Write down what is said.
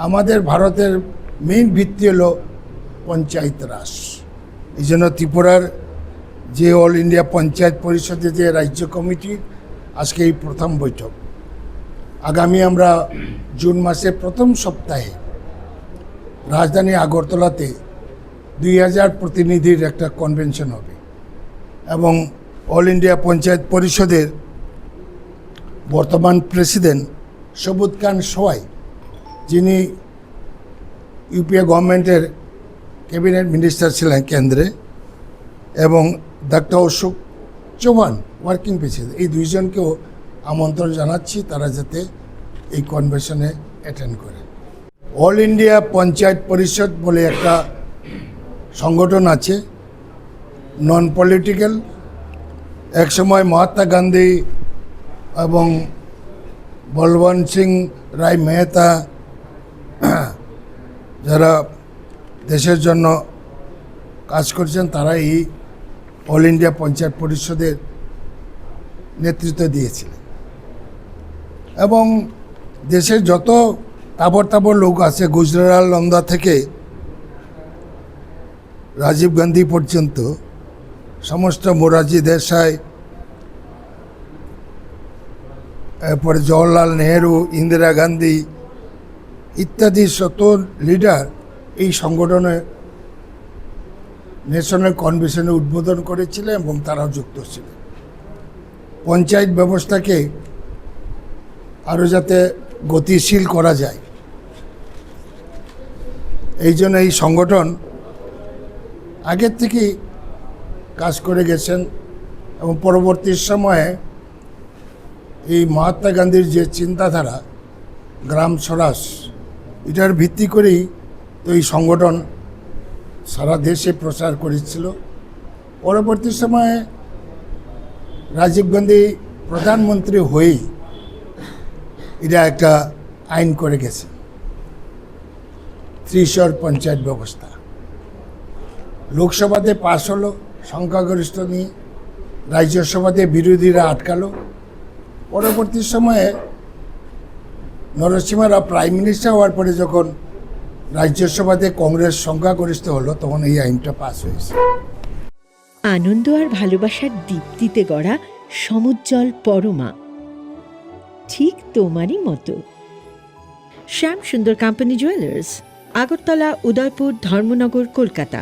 আমাদের ভারতের মেইন ভিত্তি হলো পঞ্চায়েত রাজ। এই জন্য ত্রিপুরার যে অল ইন্ডিয়া পঞ্চায়েত পরিষদের যে রাজ্য কমিটি আজকে এই প্রথম বৈঠক। আগামী আমরা জুন মাসের প্রথম সপ্তাহে রাজধানী আগরতলাতে 2000 প্রতিনিধির একটা কনভেনশন হবে এবং অল ইন্ডিয়া পঞ্চায়েত পরিষদের বর্তমান প্রেসিডেন্ট সবুজ খান সোয়াই, যিনি ইউপিএ গভর্নমেন্টের ক্যাবিনেট মিনিস্টার ছিলেন কেন্দ্রে, এবং doctor Ashok Chauhan working president, এই দুইজনকেও আমন্ত্রণ জানাচ্ছি তারা যাতে এই কনভেনশনে অ্যাটেন্ড করে। অল ইন্ডিয়া পঞ্চায়েত পরিষদ বলে একটা সংগঠন আছে, নন পলিটিক্যাল। একসময় মহাত্মা গান্ধী এবং বলবন্ত সিং রায় মেহতা, যারা দেশের জন্য কাজ করছেন, তারা এই অল ইন্ডিয়া পঞ্চায়েত পরিষদের নেতৃত্ব দিয়েছিলেন। এবং দেশের যত তাবর লোক আছে, গুজরাল নন্দা থেকে রাজীব গান্ধী পর্যন্ত, সমস্ত মোরারজি দেশাই, এরপরে জওহরলাল নেহেরু, ইন্দিরা গান্ধী ইত্যাদি শত লিডার এই সংগঠনে ন্যাশনাল কনভেনশনে উদ্বোধন করেছিলেন এবং তারাও যুক্ত ছিলেন। পঞ্চায়েত ব্যবস্থাকে আরও যাতে গতিশীল করা যায়, এই জন্য এই সংগঠন আগের থেকেই কাজ করে গেছেন এবং পরবর্তী সময়ে এই মহাত্মা গান্ধীর যে চিন্তাধারা গ্রাম স্বরাজ, এটার ভিত্তি করেই তো এই সংগঠন সারা দেশে প্রচার করেছিল। পরবর্তী সময়ে রাজীব গান্ধী প্রধানমন্ত্রী হয়েই এটা একটা আইন করে গেছে, ত্রিস্তর পঞ্চায়েত ব্যবস্থা। লোকসভাতে পাশ হলো সংখ্যাগরিষ্ঠ নিয়ে, রাজ্যসভাতে বিরোধীরা আটকালো। পরবর্তী সময়ে নরসিংহ রাও প্রাইম মিনিস্টার হওয়ার পরে যখন রাজ্যসভাতে কংগ্রেস সংখ্যাগরিষ্ঠ হলো, তখন এই আইনটা পাস হয়েছে। আনন্দ আর ভালোবাসার দীপ্তিতে গড়া সমুজ্জ্বল পরমা, ঠিক তোমারই মতো। শ্যাম সুন্দর কোম্পানি জুয়েলার্স, আগরতলা, উদয়পুর, ধর্মনগর, কলকাতা।